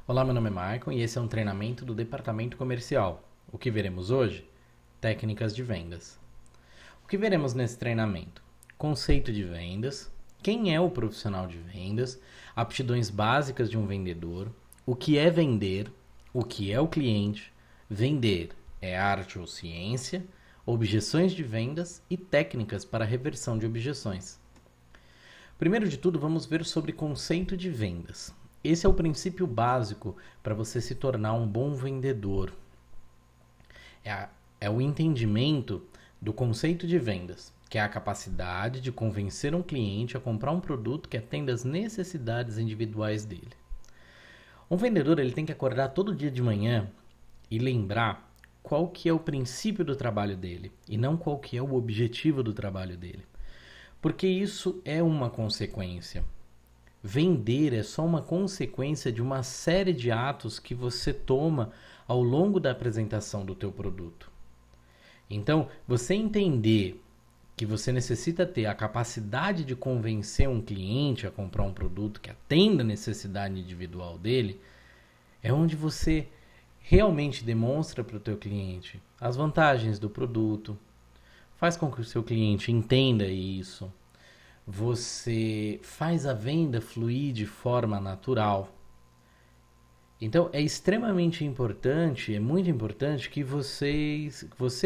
Olá, meu nome é Maicon e esse é um treinamento do Departamento Comercial. O que veremos hoje? Técnicas de vendas. O que veremos nesse treinamento? Conceito de vendas, quem é o profissional de vendas, aptidões básicas de um vendedor, o que é vender, o que é o cliente, vender é arte ou ciência, objeções de vendas e técnicas para reversão de objeções. Primeiro de tudo, vamos ver sobre conceito de vendas. Esse é o princípio básico para você se tornar um bom vendedor. É o entendimento do conceito de vendas, que é a capacidade de convencer um cliente a comprar um produto que atenda às necessidades individuais dele. Um vendedor ele tem que acordar todo dia de manhã e lembrar qual que é o princípio do trabalho dele e não qual que é o objetivo do trabalho dele. Porque isso é uma consequência. Vender é só uma consequência de uma série de atos que você toma ao longo da apresentação do teu produto. Então, você entender que você necessita ter a capacidade de convencer um cliente a comprar um produto que atenda a necessidade individual dele, é onde você realmente demonstra para o teu cliente as vantagens do produto, faz com que o seu cliente entenda isso, você faz a venda fluir de forma natural. Então é extremamente importante, é muito importante que você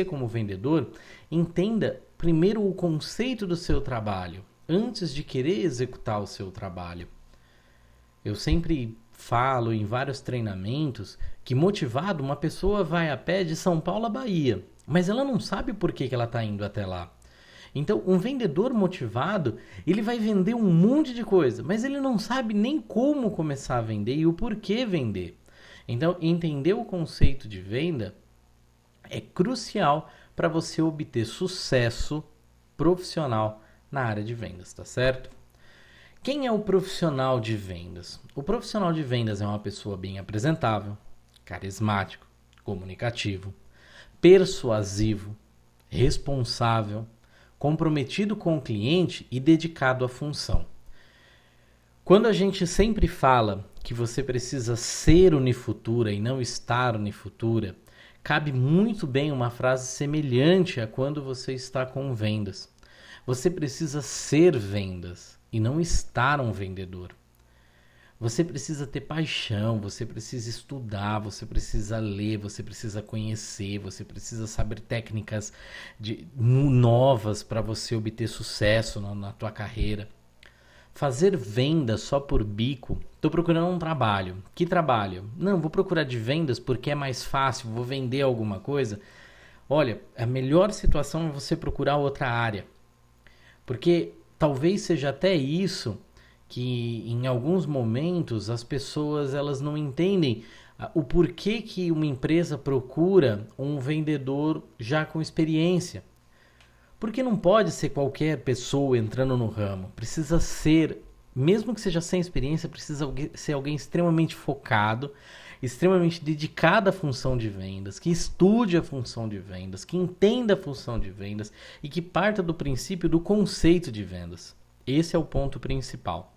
como vendedor entenda primeiro o conceito do seu trabalho, antes de querer executar o seu trabalho. Eu sempre falo em vários treinamentos que motivado uma pessoa vai a pé de São Paulo à Bahia, mas ela não sabe por que ela está indo até lá. Então, um vendedor motivado, ele vai vender um monte de coisa, mas ele não sabe nem como começar a vender e o porquê vender. Então, entender o conceito de venda é crucial para você obter sucesso profissional na área de vendas, tá certo? Quem é o profissional de vendas? O profissional de vendas é uma pessoa bem apresentável, carismático, comunicativo, persuasivo, responsável, comprometido com o cliente e dedicado à função. Quando a gente sempre fala que você precisa ser Unifutura e não estar Unifutura, cabe muito bem uma frase semelhante a quando você está com vendas. Você precisa ser vendas e não estar um vendedor. Você precisa ter paixão, você precisa estudar, você precisa ler, você precisa conhecer, você precisa saber técnicas novas para você obter sucesso na tua carreira. Fazer venda só por bico, estou procurando um trabalho. Que trabalho? Não, vou procurar de vendas porque é mais fácil, vou vender alguma coisa. Olha, a melhor situação é você procurar outra área. Porque talvez seja até isso que em alguns momentos as pessoas elas não entendem o porquê que uma empresa procura um vendedor já com experiência. Porque não pode ser qualquer pessoa entrando no ramo. Precisa ser, mesmo que seja sem experiência, precisa ser alguém extremamente focado, extremamente dedicado à função de vendas, que estude a função de vendas, que entenda a função de vendas e que parta do princípio do conceito de vendas. Esse é o ponto principal.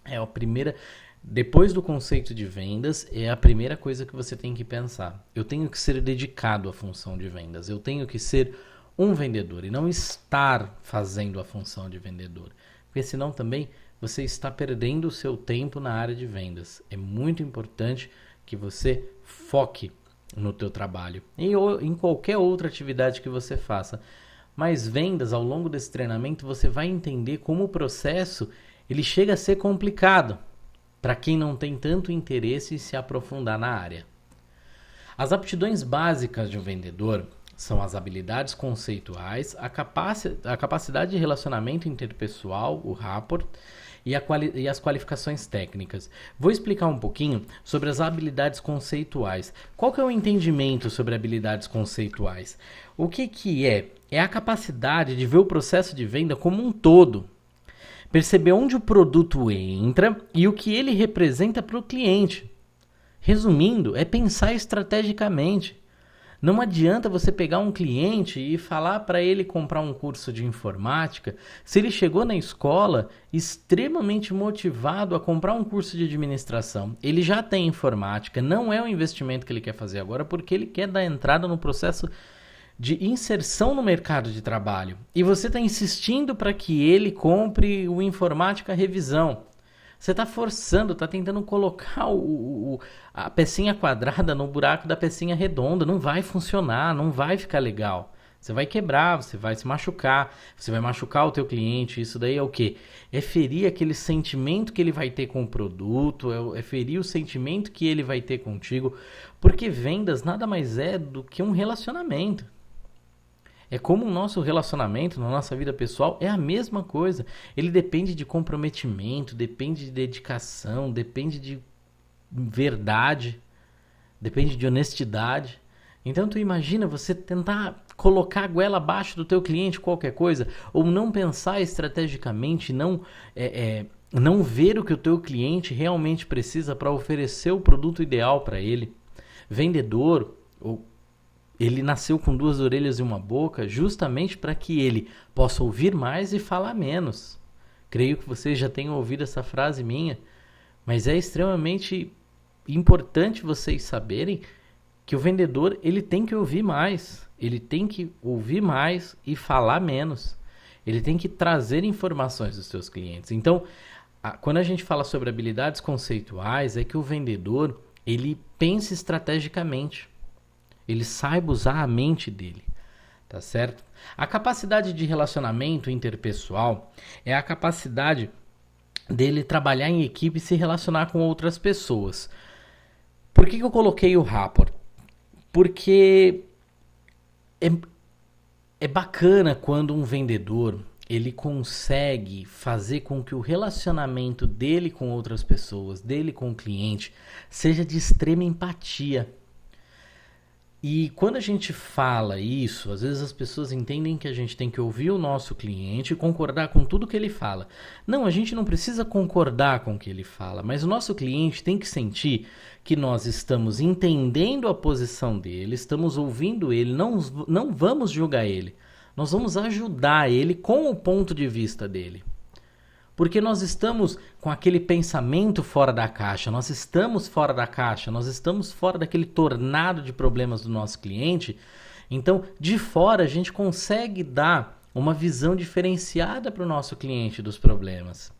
É a primeira, depois do conceito de vendas, é a primeira coisa que você tem que pensar. Eu tenho que ser dedicado à função de vendas. Eu tenho que ser um vendedor e não estar fazendo a função de vendedor. Porque senão também você está perdendo o seu tempo na área de vendas. É muito importante que você foque no teu trabalho e em qualquer outra atividade que você faça. Mas vendas, ao longo desse treinamento, você vai entender como o processo ele chega a ser complicado para quem não tem tanto interesse em se aprofundar na área. As aptidões básicas de um vendedor são as habilidades conceituais, a capacidade de relacionamento interpessoal, o rapport, e as qualificações técnicas. Vou explicar um pouquinho sobre as habilidades conceituais. Qual que é o entendimento sobre habilidades conceituais? O que é? É a capacidade de ver o processo de venda como um todo. Perceber onde o produto entra e o que ele representa para o cliente. Resumindo, é pensar estrategicamente. Não adianta você pegar um cliente e falar para ele comprar um curso de informática se ele chegou na escola extremamente motivado a comprar um curso de administração. Ele já tem informática, não é o investimento que ele quer fazer agora porque ele quer dar entrada no processo de inserção no mercado de trabalho. E você está insistindo para que ele compre o informática revisão. Você está forçando, está tentando colocar a pecinha quadrada no buraco da pecinha redonda. Não vai funcionar, não vai ficar legal. Você vai quebrar, você vai se machucar, você vai machucar o teu cliente. Isso daí é o quê? É ferir aquele sentimento que ele vai ter com o produto, é ferir o sentimento que ele vai ter contigo. Porque vendas nada mais é do que um relacionamento. É como o nosso relacionamento na nossa vida pessoal é a mesma coisa. Ele depende de comprometimento, depende de dedicação, depende de verdade, depende de honestidade. Então tu imagina você tentar colocar a goela abaixo do teu cliente qualquer coisa, ou não pensar estrategicamente, não ver o que o teu cliente realmente precisa para oferecer o produto ideal para ele. Vendedor, ele nasceu com 2 orelhas e uma boca justamente para que ele possa ouvir mais e falar menos. Creio que vocês já tenham ouvido essa frase minha, mas é extremamente importante vocês saberem que o vendedor ele tem que ouvir mais. Ele tem que ouvir mais e falar menos. Ele tem que trazer informações dos seus clientes. Então, quando a gente fala sobre habilidades conceituais, é que o vendedor ele pense estrategicamente. Ele saiba usar a mente dele, tá certo? A capacidade de relacionamento interpessoal é a capacidade dele trabalhar em equipe e se relacionar com outras pessoas. Por que eu coloquei o rapport? Porque é bacana quando um vendedor ele consegue fazer com que o relacionamento dele com outras pessoas, dele com o cliente, seja de extrema empatia. E quando a gente fala isso, às vezes as pessoas entendem que a gente tem que ouvir o nosso cliente e concordar com tudo que ele fala. Não, a gente não precisa concordar com o que ele fala, mas o nosso cliente tem que sentir que nós estamos entendendo a posição dele, estamos ouvindo ele, não vamos julgar ele. Nós vamos ajudar ele com o ponto de vista dele. Porque nós estamos com aquele pensamento fora da caixa, nós estamos fora da caixa, nós estamos fora daquele tornado de problemas do nosso cliente. Então, de fora, a gente consegue dar uma visão diferenciada para o nosso cliente dos problemas.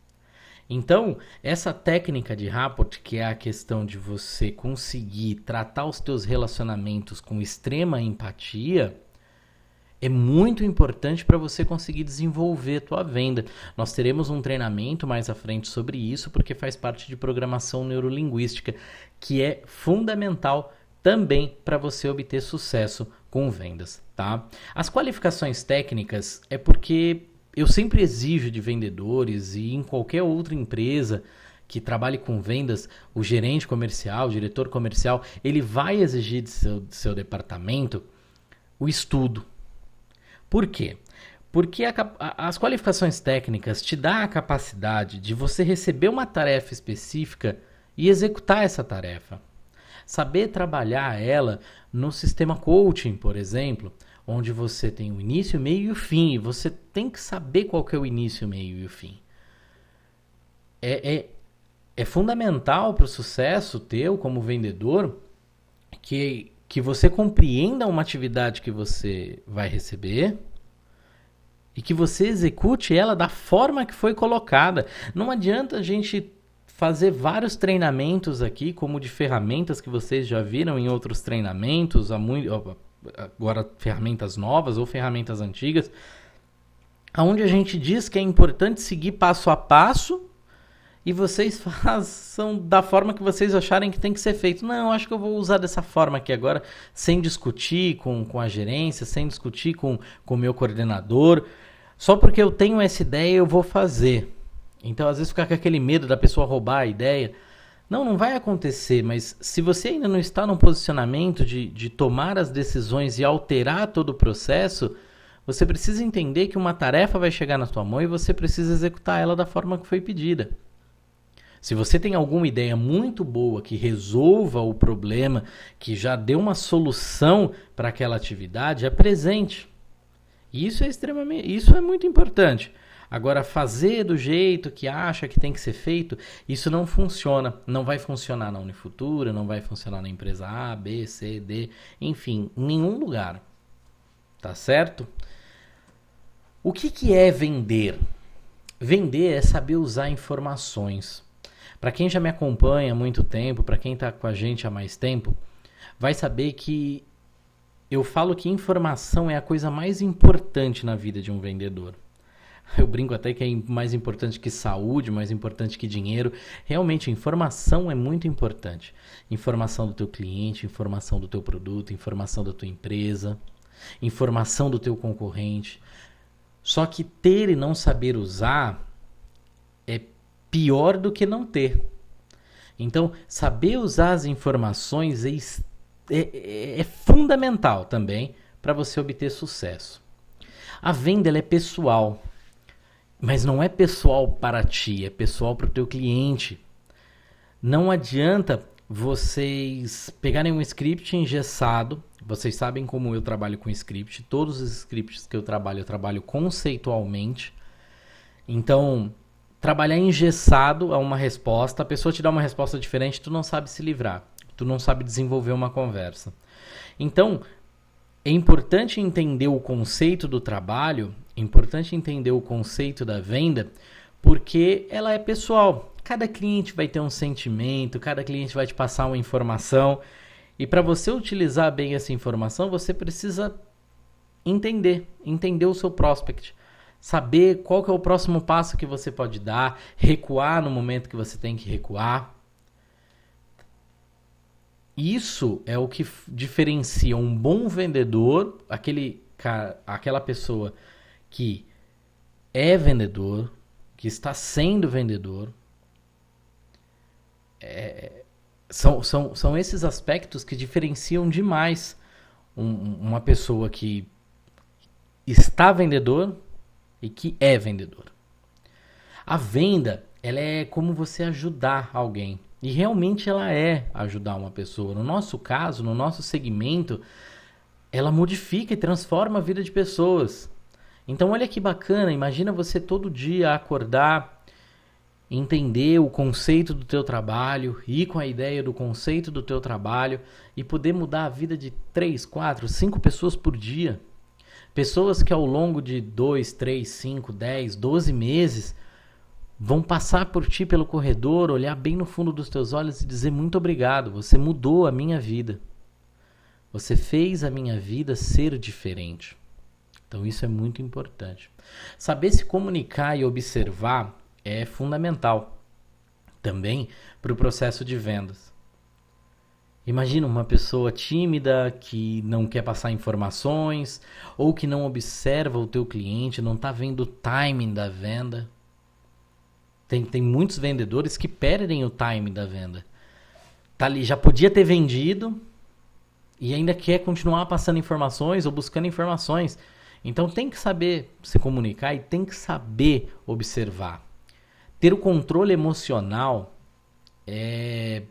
Então, essa técnica de rapport, que é a questão de você conseguir tratar os teus relacionamentos com extrema empatia, é muito importante para você conseguir desenvolver a tua venda. Nós teremos um treinamento mais à frente sobre isso, porque faz parte de programação neurolinguística, que é fundamental também para você obter sucesso com vendas, tá? As qualificações técnicas é porque eu sempre exijo de vendedores e em qualquer outra empresa que trabalhe com vendas, o gerente comercial, o diretor comercial, ele vai exigir de seu departamento o estudo. Por quê? Porque as qualificações técnicas te dão a capacidade de você receber uma tarefa específica e executar essa tarefa. Saber trabalhar ela no sistema coaching, por exemplo, onde você tem o início, o meio e o fim. E você tem que saber qual que é o início, o meio e o fim. É fundamental para o sucesso teu como vendedor que você compreenda uma atividade que você vai receber e que você execute ela da forma que foi colocada. Não adianta a gente fazer vários treinamentos aqui, como de ferramentas que vocês já viram em outros treinamentos, agora ferramentas novas ou ferramentas antigas, onde a gente diz que é importante seguir passo a passo e vocês façam da forma que vocês acharem que tem que ser feito. Não, acho que eu vou usar dessa forma aqui agora, sem discutir com a gerência, sem discutir com o meu coordenador. Só porque eu tenho essa ideia, eu vou fazer. Então, às vezes, ficar com aquele medo da pessoa roubar a ideia. Não vai acontecer, mas se você ainda não está num posicionamento de tomar as decisões e alterar todo o processo, você precisa entender que uma tarefa vai chegar na sua mão e você precisa executar ela da forma que foi pedida. Se você tem alguma ideia muito boa que resolva o problema, que já dê uma solução para aquela atividade, apresente. Isso é muito importante. Agora, fazer do jeito que acha que tem que ser feito, isso não funciona. Não vai funcionar na Unifutura, não vai funcionar na empresa A, B, C, D, enfim, em nenhum lugar. Tá certo? O que é vender? Vender é saber usar informações. Para quem já me acompanha há muito tempo, para quem está com a gente há mais tempo, vai saber que eu falo que informação é a coisa mais importante na vida de um vendedor. Eu brinco até que é mais importante que saúde, mais importante que dinheiro. Realmente, informação é muito importante. Informação do teu cliente, informação do teu produto, informação da tua empresa, informação do teu concorrente. Só que ter e não saber usar é pior do que não ter. Então, saber usar as informações é fundamental também para você obter sucesso. A venda ela é pessoal, mas não é pessoal para ti, é pessoal para o teu cliente. Não adianta vocês pegarem um script engessado. Vocês sabem como eu trabalho com script. Todos os scripts que eu trabalho conceitualmente. Então, trabalhar engessado a uma resposta, a pessoa te dá uma resposta diferente, tu não sabe se livrar. Tu não sabe desenvolver uma conversa. Então, é importante entender o conceito do trabalho, é importante entender o conceito da venda, porque ela é pessoal. Cada cliente vai ter um sentimento, cada cliente vai te passar uma informação. E para você utilizar bem essa informação, você precisa entender o seu prospect. Saber qual que é o próximo passo que você pode dar, recuar no momento que você tem que recuar. Isso é o que diferencia um bom vendedor, aquela pessoa que é vendedor, que está sendo vendedor. São esses aspectos que diferenciam demais uma pessoa que está vendedor e que é vendedor. A venda, ela é como você ajudar alguém. E realmente ela é ajudar uma pessoa. No nosso caso, no nosso segmento, ela modifica e transforma a vida de pessoas. Então olha que bacana, imagina você todo dia acordar, entender o conceito do teu trabalho, ir com a ideia do conceito do teu trabalho e poder mudar a vida de 3, 4, 5 pessoas por dia. Pessoas que ao longo de 2, 3, 5, 10, 12 meses vão passar por ti pelo corredor, olhar bem no fundo dos teus olhos e dizer muito obrigado, você mudou a minha vida. Você fez a minha vida ser diferente. Então isso é muito importante. Saber se comunicar e observar é fundamental também para o processo de vendas. Imagina uma pessoa tímida que não quer passar informações ou que não observa o teu cliente, não está vendo o timing da venda. Tem muitos vendedores que perdem o timing da venda. Tá ali, já podia ter vendido e ainda quer continuar passando informações ou buscando informações. Então tem que saber se comunicar e tem que saber observar. Ter o controle emocional é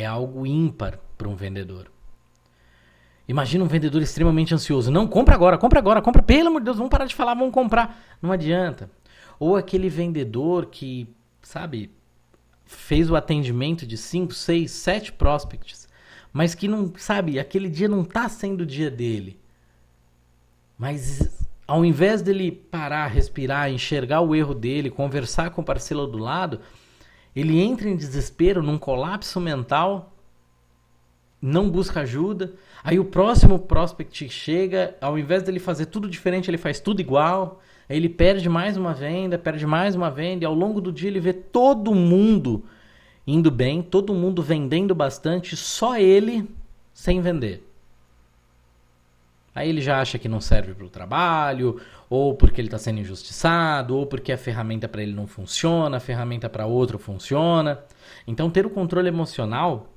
algo ímpar para um vendedor. Imagina um vendedor extremamente ansioso. Não, compra agora, compra. Pelo amor de Deus, vamos parar de falar, vamos comprar. Não adianta. Ou aquele vendedor que, sabe, fez o atendimento de 5, 6, 7 prospects, mas que não, sabe, aquele dia não está sendo o dia dele. Mas ao invés dele parar, respirar, enxergar o erro dele, conversar com o parceiro do lado, ele entra em desespero, num colapso mental, não busca ajuda. Aí o próximo prospect chega, ao invés dele fazer tudo diferente, ele faz tudo igual. Aí ele perde mais uma venda, e ao longo do dia ele vê todo mundo indo bem, todo mundo vendendo bastante, só ele sem vender. Aí ele já acha que não serve para o trabalho, ou porque ele está sendo injustiçado, ou porque a ferramenta para ele não funciona, a ferramenta para outro funciona. Então ter o controle emocional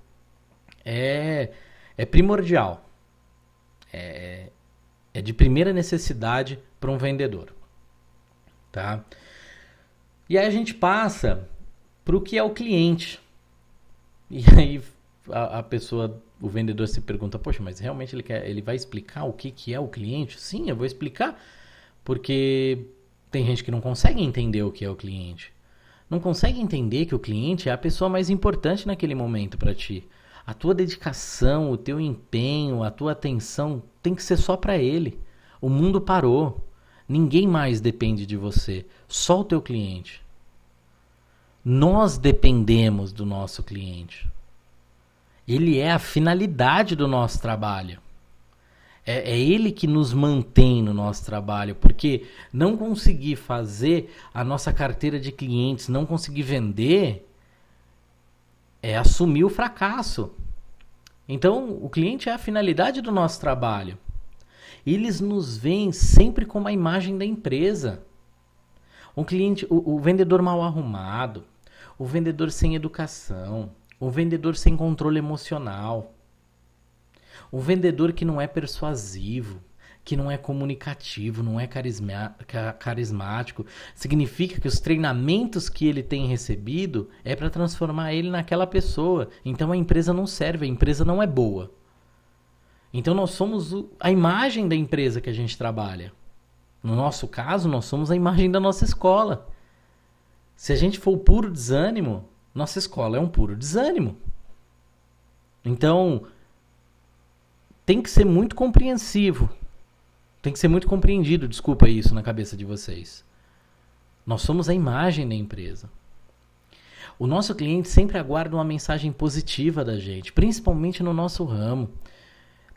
é primordial. É de primeira necessidade para um vendedor. Tá? E aí a gente passa para o que é o cliente. E aí a pessoa, o vendedor se pergunta, poxa, mas realmente ele vai explicar o que é o cliente? Sim, eu vou explicar, porque tem gente que não consegue entender o que é o cliente. Não consegue entender que o cliente é a pessoa mais importante naquele momento para ti. A tua dedicação, o teu empenho, a tua atenção tem que ser só para ele. O mundo parou. Ninguém mais depende de você, só o teu cliente. Nós dependemos do nosso cliente. Ele é a finalidade do nosso trabalho. É ele que nos mantém no nosso trabalho, porque não conseguir fazer a nossa carteira de clientes, não conseguir vender, é assumir o fracasso. Então, o cliente é a finalidade do nosso trabalho. Eles nos veem sempre como a imagem da empresa. O vendedor mal arrumado, o vendedor sem educação, o vendedor sem controle emocional, o vendedor que não é persuasivo, que não é comunicativo, não é carismático, significa que os treinamentos que ele tem recebido é para transformar ele naquela pessoa. Então a empresa não serve, a empresa não é boa. Então nós somos a imagem da empresa que a gente trabalha. No nosso caso, nós somos a imagem da nossa escola. Se a gente for o puro desânimo, nossa escola é um puro desânimo. Então, tem que ser muito compreensivo. Tem que ser muito compreendido, desculpa isso, na cabeça de vocês. Nós somos a imagem da empresa. O nosso cliente sempre aguarda uma mensagem positiva da gente, principalmente no nosso ramo.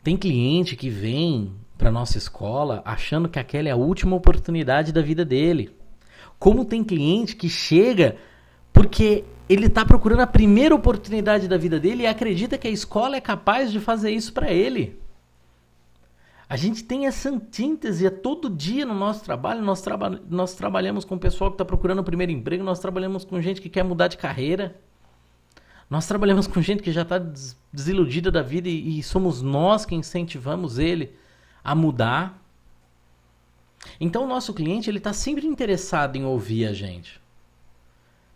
Tem cliente que vem para nossa escola achando que aquela é a última oportunidade da vida dele. Como tem cliente que chega porque ele está procurando a primeira oportunidade da vida dele e acredita que a escola é capaz de fazer isso para ele. A gente tem essa antítese todo dia no nosso trabalho. Nós trabalhamos com o pessoal que está procurando o primeiro emprego, nós trabalhamos com gente que quer mudar de carreira, nós trabalhamos com gente que já está desiludida da vida e somos nós que incentivamos ele a mudar. Então o nosso cliente está sempre interessado em ouvir a gente.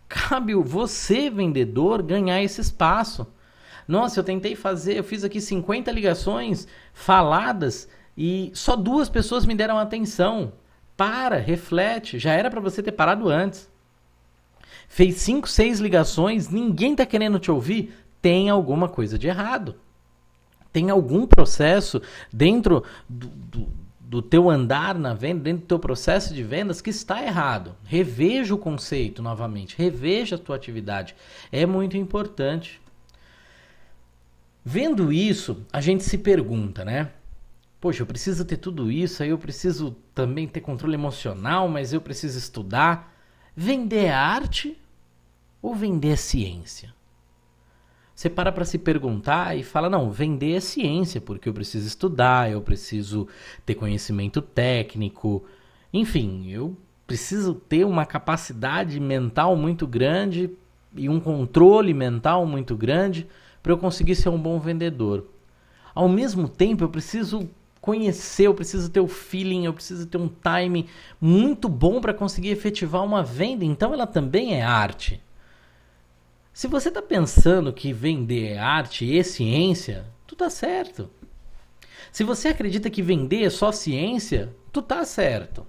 Cabe você, vendedor, ganhar esse espaço. Nossa, eu fiz aqui 50 ligações faladas e só 2 pessoas me deram atenção. Para, reflete, já era para você ter parado antes. Fez 5, 6 ligações, ninguém está querendo te ouvir, tem alguma coisa de errado. Tem algum processo dentro do teu andar na venda, dentro do teu processo de vendas que está errado. Reveja o conceito novamente, reveja a tua atividade. É muito importante. Vendo isso, a gente se pergunta, né? Poxa, eu preciso ter tudo isso, aí eu preciso também ter controle emocional, mas eu preciso estudar. Vender é arte ou vender é ciência? Você para se perguntar e fala, não, vender é ciência, porque eu preciso estudar, eu preciso ter conhecimento técnico, enfim, eu preciso ter uma capacidade mental muito grande e um controle mental muito grande para eu conseguir ser um bom vendedor. Ao mesmo tempo, eu preciso conhecer, eu preciso ter o feeling, eu preciso ter um time muito bom para conseguir efetivar uma venda, então ela também é arte. Se você está pensando que vender é arte e ciência, tu tá certo. Se você acredita que vender é só ciência, tu tá certo.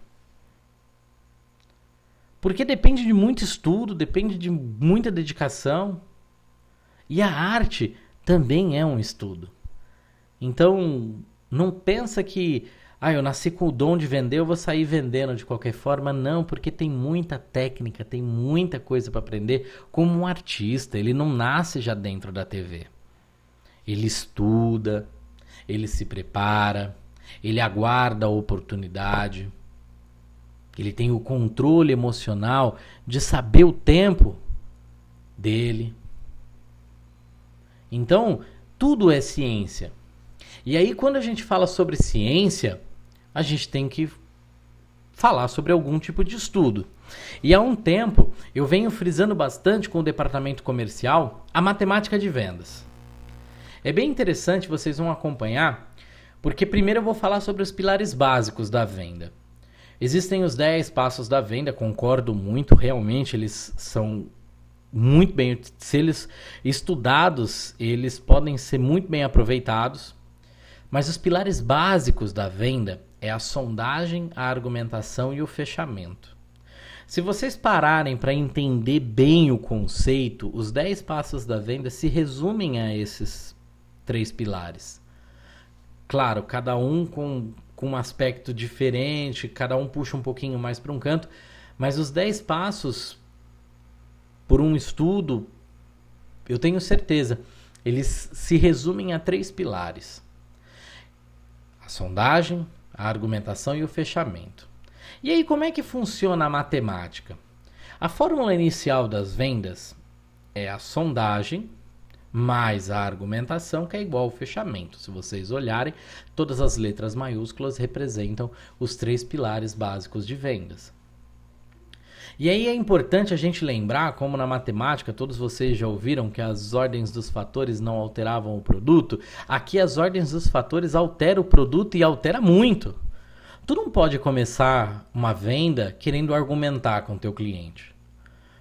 Porque depende de muito estudo, depende de muita dedicação. E a arte também é um estudo. Então, não pensa que eu nasci com o dom de vender, eu vou sair vendendo de qualquer forma. Não, porque tem muita técnica, tem muita coisa para aprender. Como um artista, ele não nasce já dentro da TV. Ele estuda, ele se prepara, ele aguarda a oportunidade. Ele tem o controle emocional de saber o tempo dele. Então, tudo é ciência. E aí, quando a gente fala sobre ciência, a gente tem que falar sobre algum tipo de estudo. E há um tempo, eu venho frisando bastante com o departamento comercial a matemática de vendas. É bem interessante, vocês vão acompanhar, porque primeiro eu vou falar sobre os pilares básicos da venda. Existem os 10 passos da venda, concordo muito, realmente eles são muito bem, se eles estudados, eles podem ser muito bem aproveitados, mas os pilares básicos da venda é a sondagem, a argumentação e o fechamento. Se vocês pararem para entender bem o conceito, os 10 passos da venda se resumem a esses 3 pilares. Claro, cada um com um aspecto diferente, cada um puxa um pouquinho mais para um canto, mas os 10 passos, por um estudo, eu tenho certeza, eles se resumem a 3 pilares: a sondagem, a argumentação e o fechamento. E aí, como é que funciona a matemática? A fórmula inicial das vendas é a sondagem mais a argumentação, que é igual ao fechamento. Se vocês olharem, todas as letras maiúsculas representam os 3 pilares básicos de vendas. E aí é importante a gente lembrar, como na matemática, todos vocês já ouviram que as ordens dos fatores não alteravam o produto. Aqui as ordens dos fatores alteram o produto e altera muito. Tu não pode começar uma venda querendo argumentar com o teu cliente.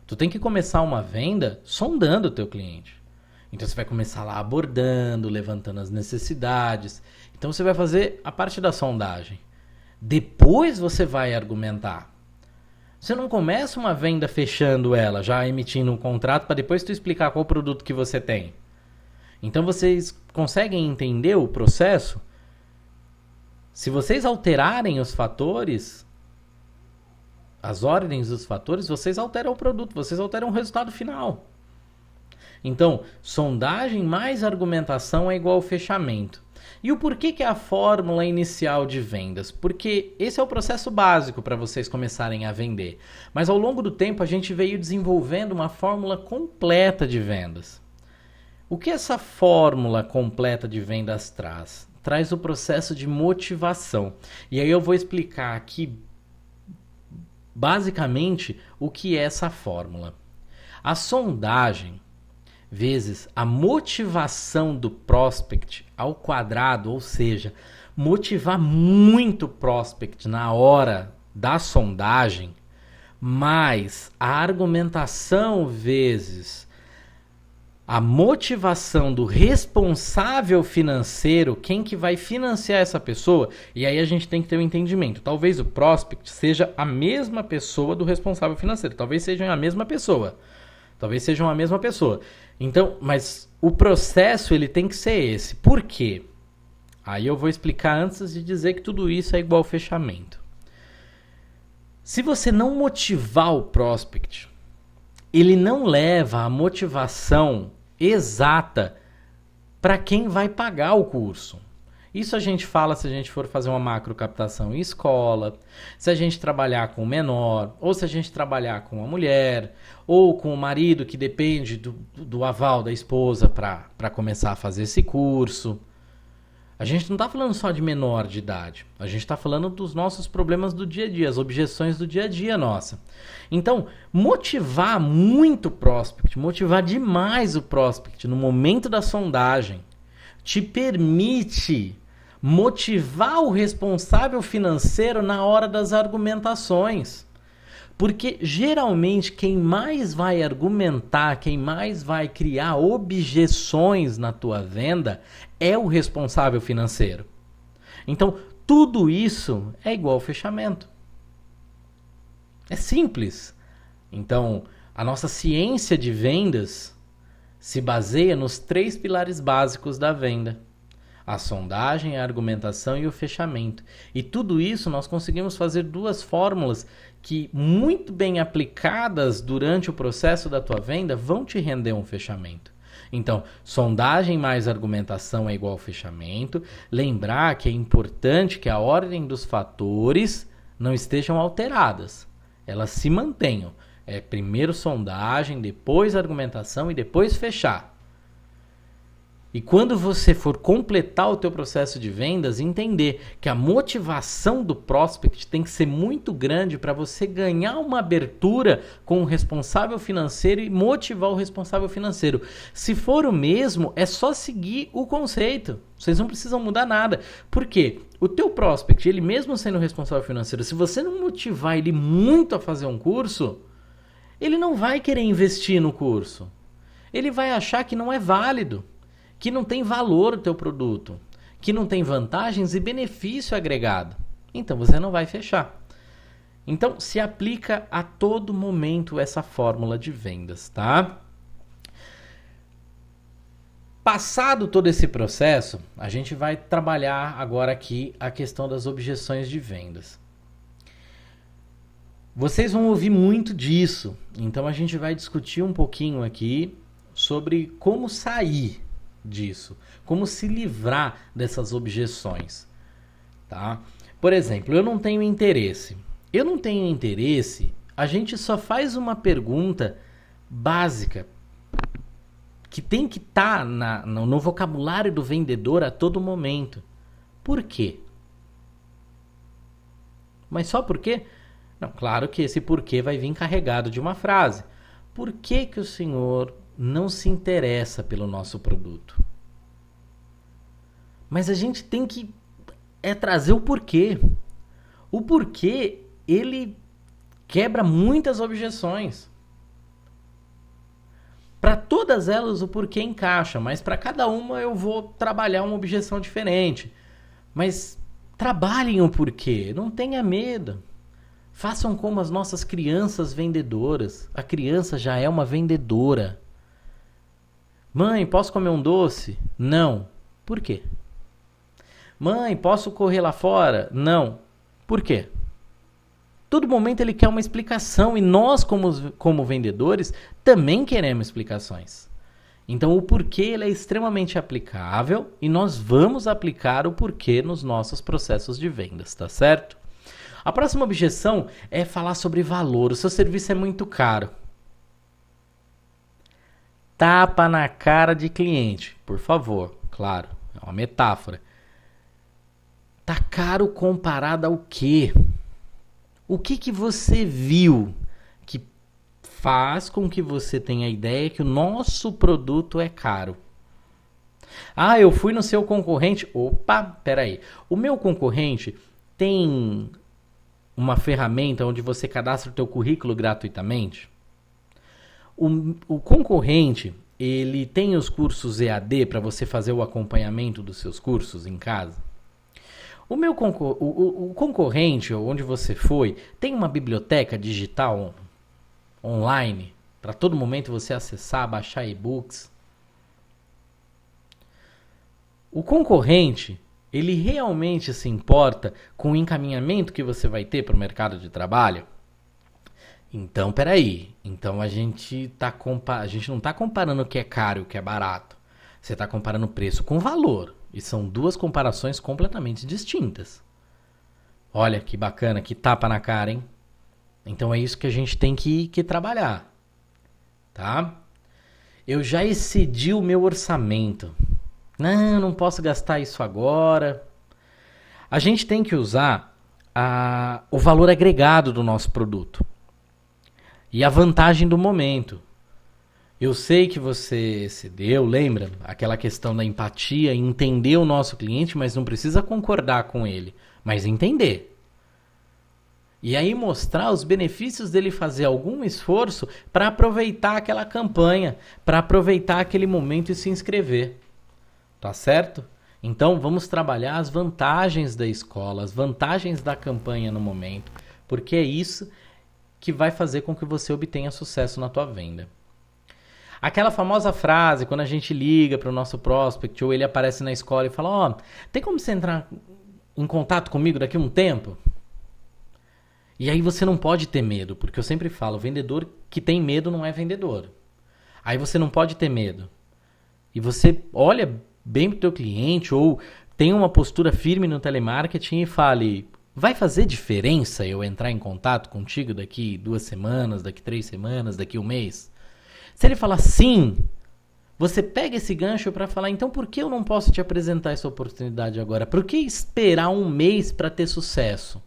Tu tem que começar uma venda sondando o teu cliente. Então você vai começar lá abordando, levantando as necessidades. Então você vai fazer a parte da sondagem. Depois você vai argumentar. Você não começa uma venda fechando ela, já emitindo um contrato para depois tu explicar qual produto que você tem. Então vocês conseguem entender o processo? Se vocês alterarem os fatores, as ordens dos fatores, vocês alteram o produto, vocês alteram o resultado final. Então, sondagem mais argumentação é igual ao fechamento. E o porquê que é a fórmula inicial de vendas? Porque esse é o processo básico para vocês começarem a vender. Mas ao longo do tempo a gente veio desenvolvendo uma fórmula completa de vendas. O que essa fórmula completa de vendas traz? Traz o processo de motivação. E aí eu vou explicar aqui basicamente o que é essa fórmula. A sondagem vezes a motivação do prospect ao quadrado, ou seja, motivar muito o prospect na hora da sondagem, mais a argumentação vezes a motivação do responsável financeiro, quem que vai financiar essa pessoa, e aí a gente tem que ter um entendimento. Talvez o prospect seja a mesma pessoa do responsável financeiro, talvez sejam a mesma pessoa. Então, mas o processo ele tem que ser esse. Por quê? Aí eu vou explicar antes de dizer que tudo isso é igual ao fechamento. Se você não motivar o prospect, ele não leva a motivação exata para quem vai pagar o curso. Isso a gente fala se a gente for fazer uma macro captação em escola, se a gente trabalhar com o menor, ou se a gente trabalhar com a mulher, ou com o marido que depende do aval da esposa para começar a fazer esse curso. A gente não está falando só de menor de idade, a gente está falando dos nossos problemas do dia a dia, as objeções do dia a dia nossa. Então, motivar muito o prospect, motivar demais o prospect no momento da sondagem, te permite motivar o responsável financeiro na hora das argumentações. Porque geralmente quem mais vai argumentar, quem mais vai criar objeções na tua venda é o responsável financeiro. Então, tudo isso é igual ao fechamento. É simples. Então, a nossa ciência de vendas se baseia nos 3 pilares básicos da venda: a sondagem, a argumentação e o fechamento. E tudo isso nós conseguimos fazer 2 fórmulas que, muito bem aplicadas durante o processo da tua venda, vão te render um fechamento. Então, sondagem mais argumentação é igual ao fechamento. Lembrar que é importante que a ordem dos fatores não estejam alteradas. Elas se mantenham. É primeiro sondagem, depois argumentação e depois fechar. E quando você for completar o teu processo de vendas, entender que a motivação do prospect tem que ser muito grande para você ganhar uma abertura com o responsável financeiro e motivar o responsável financeiro. Se for o mesmo, é só seguir o conceito. Vocês não precisam mudar nada. Por quê? O teu prospect, ele mesmo sendo responsável financeiro, se você não motivar ele muito a fazer um curso, ele não vai querer investir no curso. Ele vai achar que não é válido, que não tem valor o teu produto, que não tem vantagens e benefício agregado. Então você não vai fechar. Então se aplica a todo momento essa fórmula de vendas, tá? Passado todo esse processo, a gente vai trabalhar agora aqui a questão das objeções de vendas. Vocês vão ouvir muito disso, então a gente vai discutir um pouquinho aqui sobre como sair disso, como se livrar dessas objeções, tá? Por exemplo, eu não tenho interesse. Eu não tenho interesse, a gente só faz uma pergunta básica que tem que estar no vocabulário do vendedor a todo momento. Por quê? Mas só por quê? Não, claro que esse porquê vai vir carregado de uma frase. Por que que o senhor não se interessa pelo nosso produto? Mas a gente tem que trazer o porquê. O porquê, ele quebra muitas objeções. Para todas elas o porquê encaixa, mas para cada uma eu vou trabalhar uma objeção diferente. Mas trabalhem o porquê, não tenha medo. Façam como as nossas crianças vendedoras. A criança já é uma vendedora. Mãe, posso comer um doce? Não. Por quê? Mãe, posso correr lá fora? Não. Por quê? Todo momento ele quer uma explicação e nós, como vendedores, também queremos explicações. Então, o porquê ele é extremamente aplicável e nós vamos aplicar o porquê nos nossos processos de vendas, tá certo? A próxima objeção é falar sobre valor. O seu serviço é muito caro. Tapa na cara de cliente, por favor. Claro, é uma metáfora. Tá caro comparado ao quê? O que você viu que faz com que você tenha a ideia que o nosso produto é caro? Ah, eu fui no seu concorrente. Opa, peraí. O meu concorrente tem uma ferramenta onde você cadastra o teu currículo gratuitamente? O concorrente, ele tem os cursos EAD para você fazer o acompanhamento dos seus cursos em casa? O concorrente, onde você foi, tem uma biblioteca digital online para todo momento você acessar, baixar e-books? O concorrente, ele realmente se importa com o encaminhamento que você vai ter para o mercado de trabalho? Então, peraí. Então a gente não está comparando o que é caro e o que é barato. Você está comparando preço com valor. E são duas comparações completamente distintas. Olha que bacana, que tapa na cara, hein? Então é isso que a gente tem que trabalhar. Tá? Eu já excedi o meu orçamento. Não posso gastar isso agora. A gente tem que usar o valor agregado do nosso produto. E a vantagem do momento. Eu sei que você cedeu, lembra? Aquela questão da empatia, entender o nosso cliente, mas não precisa concordar com ele, mas entender. E aí mostrar os benefícios dele fazer algum esforço para aproveitar aquela campanha, para aproveitar aquele momento e se inscrever. Tá certo? Então vamos trabalhar as vantagens da escola, as vantagens da campanha no momento, porque é isso que vai fazer com que você obtenha sucesso na tua venda. Aquela famosa frase, quando a gente liga para o nosso prospect ou ele aparece na escola e fala, tem como você entrar em contato comigo daqui a um tempo? E aí você não pode ter medo, porque eu sempre falo, vendedor que tem medo não é vendedor. Aí você não pode ter medo. E você olha bem para o teu cliente ou tem uma postura firme no telemarketing e fale, vai fazer diferença eu entrar em contato contigo daqui 2 semanas, daqui 3 semanas, daqui 1 mês? Se ele falar sim, você pega esse gancho para falar, então por que eu não posso te apresentar essa oportunidade agora? Por que esperar 1 mês para ter sucesso?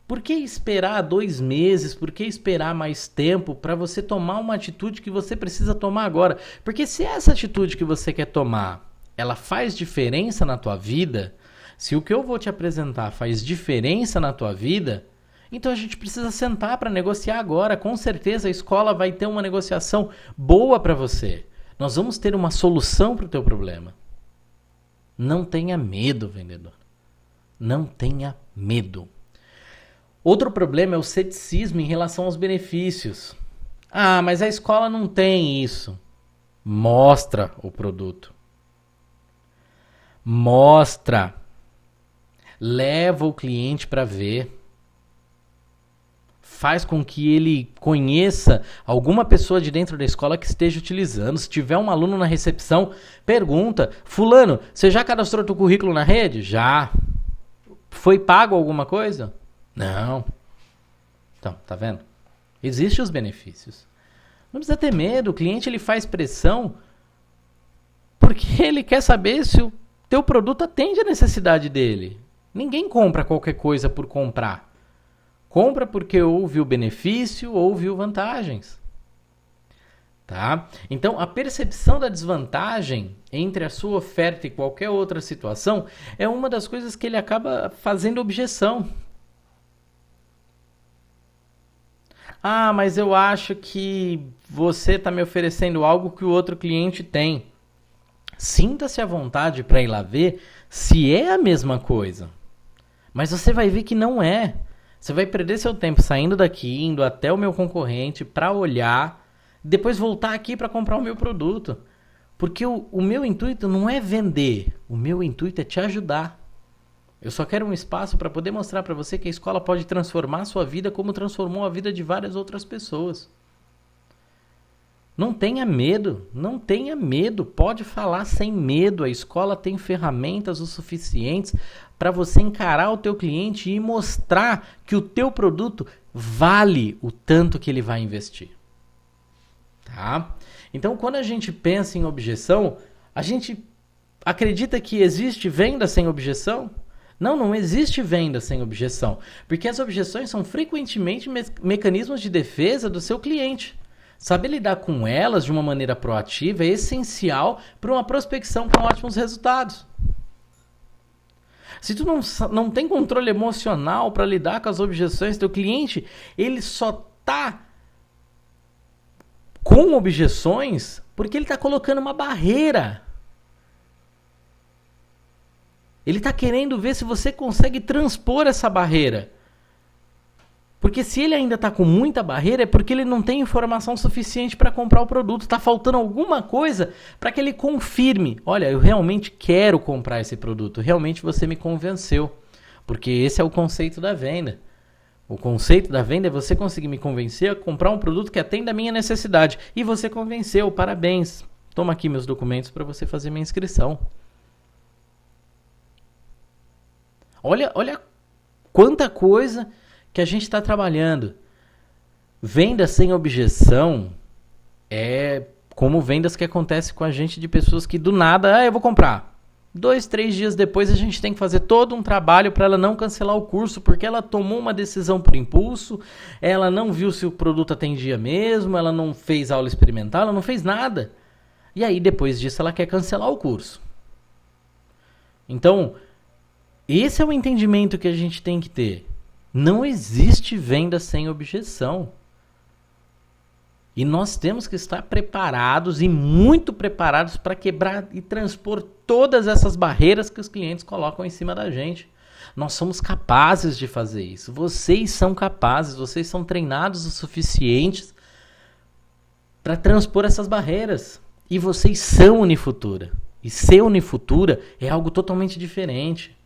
Por que esperar 2 meses? Por que esperar mais tempo para você tomar uma atitude que você precisa tomar agora? Porque se essa atitude que você quer tomar, ela faz diferença na tua vida, se o que eu vou te apresentar faz diferença na tua vida, Então a gente precisa sentar para negociar agora. Com certeza a escola vai ter uma negociação boa para você. Nós vamos ter uma solução para o teu problema. Não tenha medo, vendedor. Não tenha medo. Outro problema é o ceticismo em relação aos benefícios. Ah, mas a escola não tem isso. Mostra o produto. Mostra. Leva o cliente para ver. Faz com que ele conheça alguma pessoa de dentro da escola que esteja utilizando. Se tiver um aluno na recepção, pergunta: fulano, você já cadastrou teu currículo na rede? Já. Foi pago alguma coisa? Não. Então, tá vendo? Existem os benefícios. Não precisa ter medo. O cliente ele faz pressão porque ele quer saber se o teu produto atende a necessidade dele. Ninguém compra qualquer coisa por comprar. Compra porque ouviu benefício, ouviu vantagens. Tá? Então, a percepção da desvantagem entre a sua oferta e qualquer outra situação é uma das coisas que ele acaba fazendo objeção. Ah, mas eu acho que você está me oferecendo algo que o outro cliente tem. Sinta-se à vontade para ir lá ver se é a mesma coisa. Mas você vai ver que não é. Você vai perder seu tempo saindo daqui, indo até o meu concorrente para olhar, depois voltar aqui para comprar o meu produto. Porque o meu intuito não é vender, o meu intuito é te ajudar. Eu só quero um espaço para poder mostrar para você que a escola pode transformar a sua vida como transformou a vida de várias outras pessoas. Não tenha medo, não tenha medo, pode falar sem medo. A escola tem ferramentas o suficientes para você encarar o teu cliente e mostrar que o teu produto vale o tanto que ele vai investir. Tá? Então, quando a gente pensa em objeção, a gente acredita que existe venda sem objeção? Não, não existe venda sem objeção, porque as objeções são frequentemente mecanismos de defesa do seu cliente. Saber lidar com elas de uma maneira proativa é essencial para uma prospecção com ótimos resultados. Se tu não tem controle emocional para lidar com as objeções do teu cliente, ele só está com objeções porque ele está colocando uma barreira. Ele está querendo ver se você consegue transpor essa barreira. Porque se ele ainda está com muita barreira, é porque ele não tem informação suficiente para comprar o produto. Está faltando alguma coisa para que ele confirme. Olha, eu realmente quero comprar esse produto. Realmente você me convenceu. Porque esse é o conceito da venda. O conceito da venda é você conseguir me convencer a comprar um produto que atenda a minha necessidade. E você convenceu, parabéns. Toma aqui meus documentos para você fazer minha inscrição. Olha quanta coisa que a gente está trabalhando. Venda sem objeção é como vendas que acontecem com a gente de pessoas que do nada, eu vou comprar. 2, 3 dias depois a gente tem que fazer todo um trabalho para ela não cancelar o curso, porque ela tomou uma decisão por impulso, ela não viu se o produto atendia mesmo, ela não fez aula experimental, ela não fez nada. E aí depois disso ela quer cancelar o curso. Então, esse é o entendimento que a gente tem que ter. Não existe venda sem objeção. E nós temos que estar preparados e muito preparados para quebrar e transpor todas essas barreiras que os clientes colocam em cima da gente. Nós somos capazes de fazer isso. Vocês são capazes, vocês são treinados o suficientes para transpor essas barreiras. E vocês são Unifutura. E ser Unifutura é algo totalmente diferente.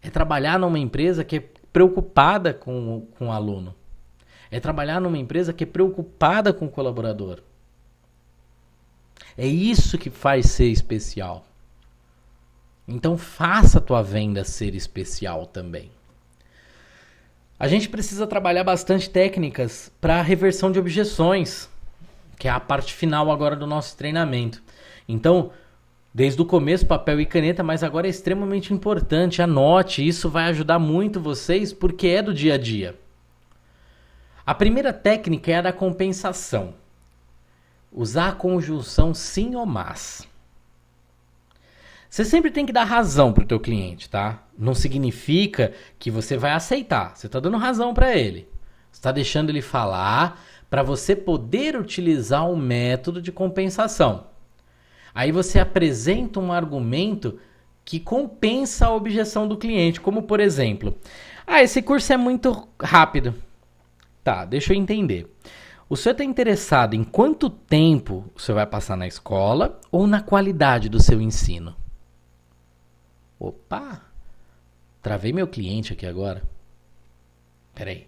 É trabalhar numa empresa que é preocupada com o aluno. É trabalhar numa empresa que é preocupada com o colaborador. É isso que faz ser especial. Então faça a tua venda ser especial também. A gente precisa trabalhar bastante técnicas para reversão de objeções, que é a parte final agora do nosso treinamento. Então, desde o começo, papel e caneta, mas agora é extremamente importante. Anote, isso vai ajudar muito vocês, porque é do dia a dia. A primeira técnica é a da compensação. Usar a conjunção sim ou mas. Você sempre tem que dar razão pro teu cliente, tá? Não significa que você vai aceitar. Você tá dando razão para ele. Você tá deixando ele falar para você poder utilizar um método de compensação. Aí você apresenta um argumento que compensa a objeção do cliente, como por exemplo, esse curso é muito rápido. Tá, deixa eu entender. O senhor está interessado em quanto tempo o senhor vai passar na escola ou na qualidade do seu ensino? Opa, travei meu cliente aqui agora. Peraí.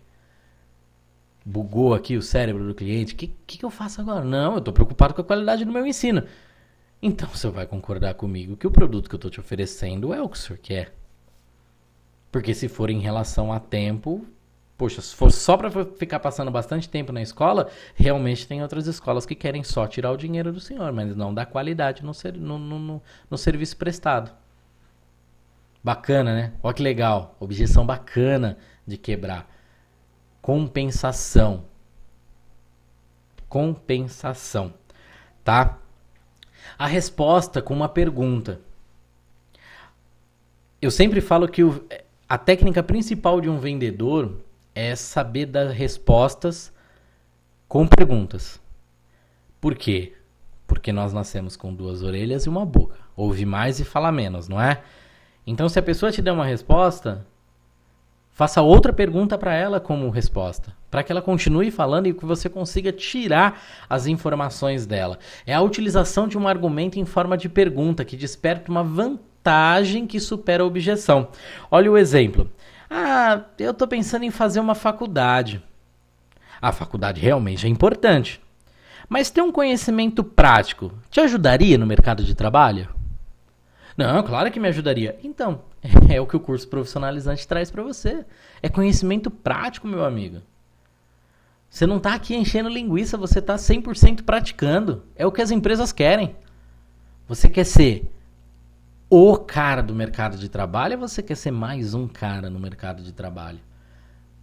Bugou aqui o cérebro do cliente. O que eu faço agora? Não, eu estou preocupado com a qualidade do meu ensino. Então o senhor vai concordar comigo que o produto que eu estou te oferecendo é o que o senhor quer. Porque se for em relação a tempo, poxa, se for só para ficar passando bastante tempo na escola, realmente tem outras escolas que querem só tirar o dinheiro do senhor, mas não dá qualidade no serviço prestado. Bacana, né? Olha que legal. Objeção bacana de quebrar. Compensação. Compensação. Tá? A resposta com uma pergunta. Eu sempre falo que a técnica principal de um vendedor é saber dar respostas com perguntas. Por quê? Porque nós nascemos com 2 orelhas e uma boca. Ouve mais e fala menos, não é? Então, se a pessoa te der uma resposta, faça outra pergunta para ela como resposta, para que ela continue falando e que você consiga tirar as informações dela. É a utilização de um argumento em forma de pergunta que desperta uma vantagem que supera a objeção. Olha o exemplo. Eu estou pensando em fazer uma faculdade. A faculdade realmente é importante, mas ter um conhecimento prático te ajudaria no mercado de trabalho? Não, claro que me ajudaria. Então, é o que o curso profissionalizante traz para você. É conhecimento prático, meu amigo. Você não está aqui enchendo linguiça, você está 100% praticando. É o que as empresas querem. Você quer ser o cara do mercado de trabalho ou você quer ser mais um cara no mercado de trabalho?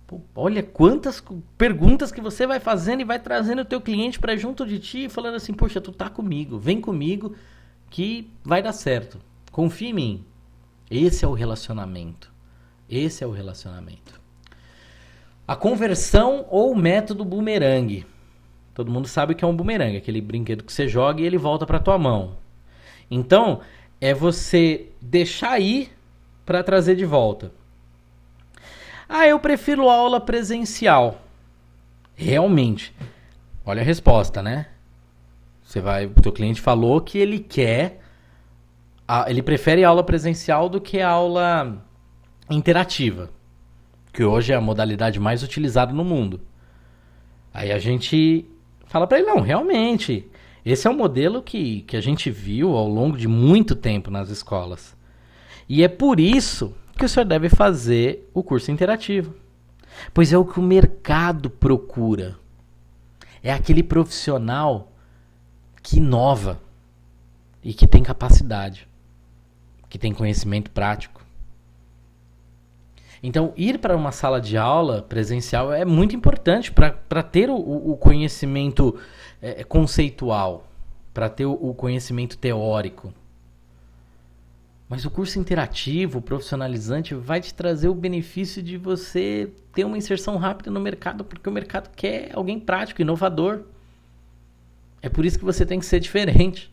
Pô, olha quantas perguntas que você vai fazendo e vai trazendo o teu cliente para junto de ti e falando assim, poxa, tu tá comigo, vem comigo que vai dar certo. Confia em mim. Esse é o relacionamento. Esse é o relacionamento. A conversão ou método bumerangue. Todo mundo sabe o que é um bumerangue, aquele brinquedo que você joga e ele volta para tua mão. Então, é você deixar ir para trazer de volta. Eu prefiro aula presencial. Realmente. Olha a resposta, né? O teu cliente falou que ele quer, ele prefere aula presencial do que aula interativa, que hoje é a modalidade mais utilizada no mundo. Aí a gente fala para ele, não, realmente, esse é um modelo que a gente viu ao longo de muito tempo nas escolas. E é por isso que o senhor deve fazer o curso interativo. Pois é o que o mercado procura. É aquele profissional que inova e que tem capacidade, que tem conhecimento prático. Então, ir para uma sala de aula presencial é muito importante para ter o conhecimento conceitual, para ter o conhecimento teórico. Mas o curso interativo, profissionalizante, vai te trazer o benefício de você ter uma inserção rápida no mercado, porque o mercado quer alguém prático, inovador. É por isso que você tem que ser diferente.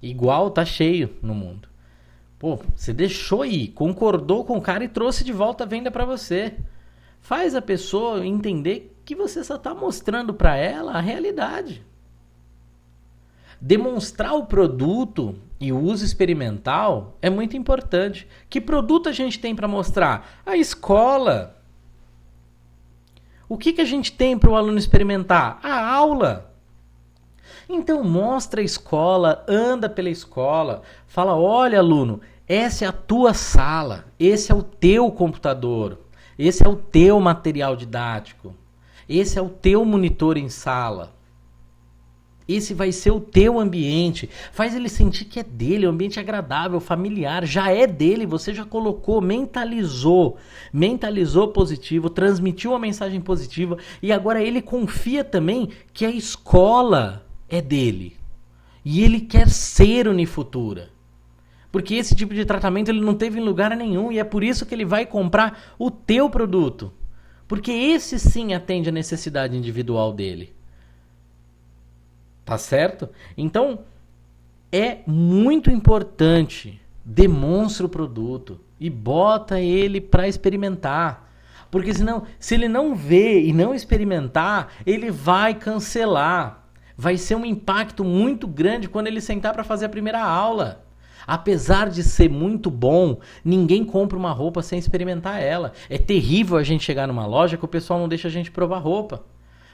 Igual tá cheio no mundo. Pô, você deixou ir, concordou com o cara e trouxe de volta a venda para você. Faz a pessoa entender que você só tá mostrando para ela a realidade. Demonstrar o produto e o uso experimental é muito importante. Que produto a gente tem para mostrar? A escola. O que a gente tem para o aluno experimentar? A aula. Então mostra a escola, anda pela escola, fala, olha aluno, essa é a tua sala, esse é o teu computador, esse é o teu material didático, esse é o teu monitor em sala, esse vai ser o teu ambiente, faz ele sentir que é dele, um ambiente agradável, familiar, já é dele, você já colocou, mentalizou positivo, transmitiu uma mensagem positiva e agora ele confia também que a escola é dele. E ele quer ser Unifutura. Porque esse tipo de tratamento ele não teve em lugar nenhum e é por isso que ele vai comprar o teu produto. Porque esse sim atende a necessidade individual dele. Tá certo? Então, é muito importante. Demonstra o produto e bota ele para experimentar. Porque senão, se ele não vê e não experimentar, ele vai cancelar. Vai ser um impacto muito grande quando ele sentar para fazer a primeira aula. Apesar de ser muito bom, ninguém compra uma roupa sem experimentar ela. É terrível a gente chegar numa loja que o pessoal não deixa a gente provar roupa.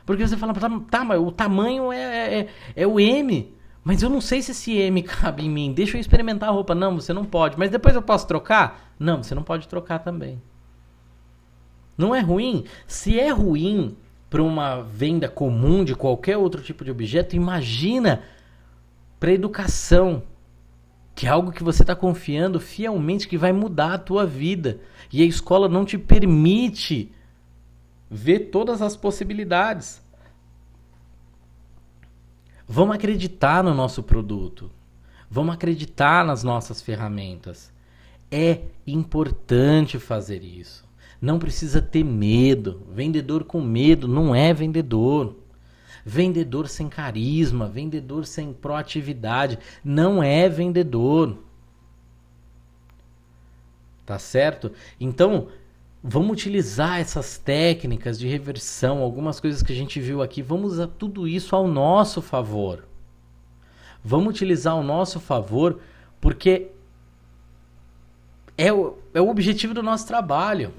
Porque você fala, tá, mas o tamanho é o M. Mas eu não sei se esse M cabe em mim. Deixa eu experimentar a roupa. Não, você não pode. Mas depois eu posso trocar? Não, você não pode trocar também. Não é ruim? Se é ruim para uma venda comum de qualquer outro tipo de objeto, imagina para educação, que é algo que você está confiando fielmente que vai mudar a tua vida. E a escola não te permite ver todas as possibilidades. Vamos acreditar no nosso produto. Vamos acreditar nas nossas ferramentas. É importante fazer isso. Não precisa ter medo. Vendedor com medo não é vendedor. Vendedor sem carisma, vendedor sem proatividade, não é vendedor. Tá certo? Então, vamos utilizar essas técnicas de reversão, algumas coisas que a gente viu aqui, vamos usar tudo isso ao nosso favor. Vamos utilizar ao nosso favor, porque é o objetivo do nosso trabalho.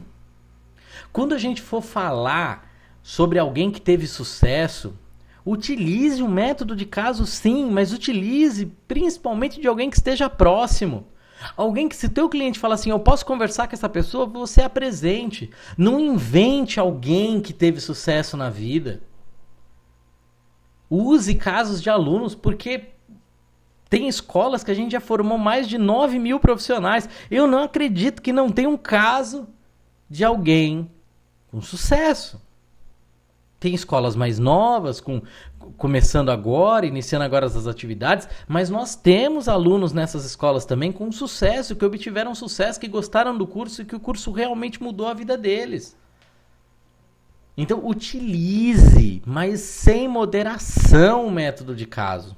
Quando a gente for falar sobre alguém que teve sucesso, utilize um método de caso sim, mas utilize principalmente de alguém que esteja próximo. Alguém que, se teu cliente fala assim, eu posso conversar com essa pessoa, você apresente. Não invente alguém que teve sucesso na vida. Use casos de alunos, porque tem escolas que a gente já formou mais de 9 mil profissionais. Eu não acredito que não tenha um caso de alguém com sucesso. Tem escolas mais novas, começando agora, iniciando agora as atividades, mas nós temos alunos nessas escolas também com sucesso, que obtiveram sucesso, que gostaram do curso e que o curso realmente mudou a vida deles. Então, utilize, mas sem moderação, o método de caso.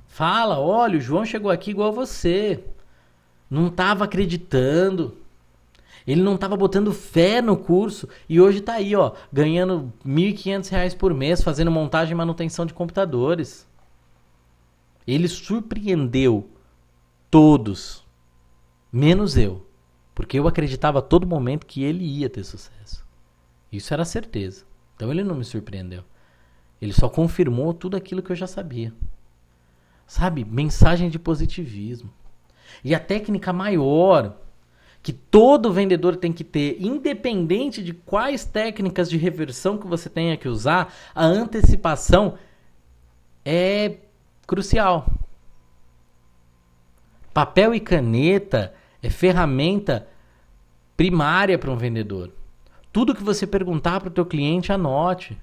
Fala, olha, o João chegou aqui igual você. Não estava acreditando. Ele não estava botando fé no curso e hoje está aí, ó, ganhando R$1.500 por mês, fazendo montagem e manutenção de computadores. Ele surpreendeu todos, menos eu, porque eu acreditava a todo momento que ele ia ter sucesso. Isso era certeza. Então ele não me surpreendeu. Ele só confirmou tudo aquilo que eu já sabia. Sabe? Mensagem de positivismo. E a técnica maior que todo vendedor tem que ter, independente de quais técnicas de reversão que você tenha que usar, a antecipação é crucial. Papel e caneta é ferramenta primária para um vendedor. Tudo que você perguntar para o teu cliente, anote.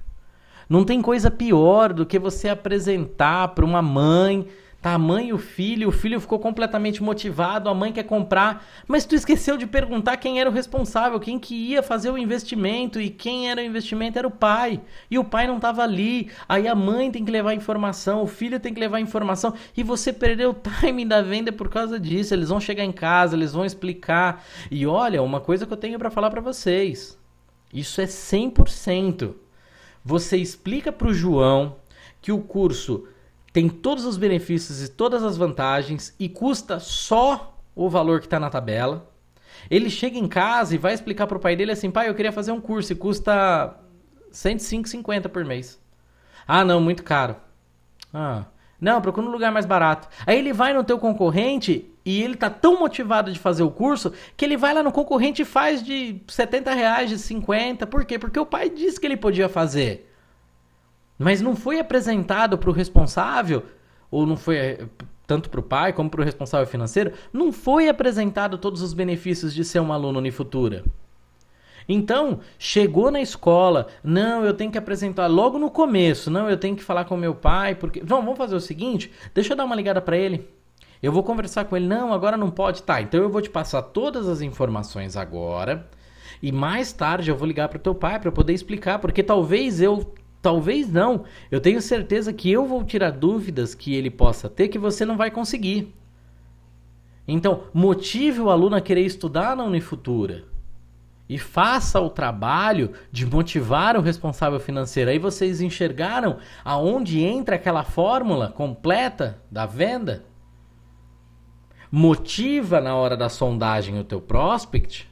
Não tem coisa pior do que você apresentar para uma mãe. Tá, a mãe e o filho ficou completamente motivado, a mãe quer comprar, mas tu esqueceu de perguntar quem era o responsável, quem que ia fazer o investimento, e quem era o investimento era o pai, e o pai não estava ali, aí a mãe tem que levar informação, o filho tem que levar informação, e você perdeu o timing da venda por causa disso. Eles vão chegar em casa, eles vão explicar, e olha, uma coisa que eu tenho para falar para vocês, isso é 100%, você explica para o João que o curso tem todos os benefícios e todas as vantagens e custa só o valor que está na tabela. Ele chega em casa e vai explicar para o pai dele assim, pai, eu queria fazer um curso e custa R$105,50 por mês. Ah, não, muito caro. Ah, não, procura um lugar mais barato. Aí ele vai no teu concorrente e ele tá tão motivado de fazer o curso que ele vai lá no concorrente e faz de R$70, de 50. Por quê? Porque o pai disse que ele podia fazer. Mas não foi apresentado para o responsável, ou não foi tanto para o pai como para o responsável financeiro, não foi apresentado todos os benefícios de ser um aluno Unifutura. Então, chegou na escola, não, eu tenho que apresentar logo no começo, não, eu tenho que falar com meu pai, porque... Não, vamos fazer o seguinte, deixa eu dar uma ligada para ele. Eu vou conversar com ele, não, agora não pode. Tá, então eu vou te passar todas as informações agora e mais tarde eu vou ligar pro teu pai para poder explicar, porque talvez não, eu tenho certeza que eu vou tirar dúvidas que ele possa ter que você não vai conseguir. Então, motive o aluno a querer estudar na Unifutura e faça o trabalho de motivar o responsável financeiro. Aí vocês enxergaram aonde entra aquela fórmula completa da venda? Motiva na hora da sondagem o teu prospect,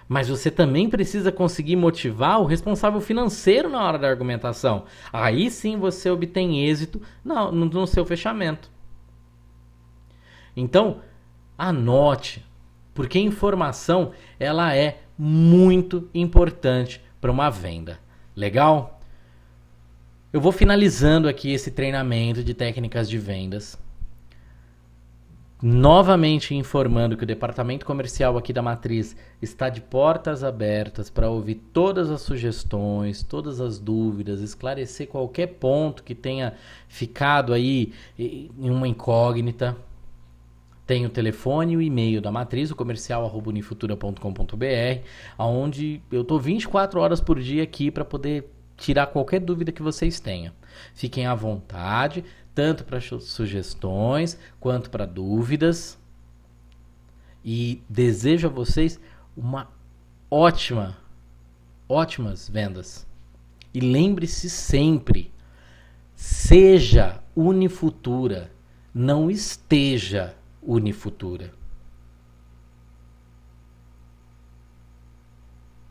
mas você também precisa conseguir motivar o responsável financeiro na hora da argumentação. Aí sim você obtém êxito no seu fechamento. Então, anote, porque informação ela é muito importante para uma venda. Legal? Eu vou finalizando aqui esse treinamento de técnicas de vendas. Novamente informando que o departamento comercial aqui da Matriz está de portas abertas para ouvir todas as sugestões, todas as dúvidas, esclarecer qualquer ponto que tenha ficado aí em uma incógnita. Tem o telefone e o e-mail da Matriz, o comercial@unifutura.com.br, onde eu estou 24 horas por dia aqui para poder tirar qualquer dúvida que vocês tenham. Fiquem à vontade, tanto para sugestões quanto para dúvidas. E desejo a vocês uma ótimas vendas. E lembre-se sempre, seja Unifutura, não esteja Unifutura.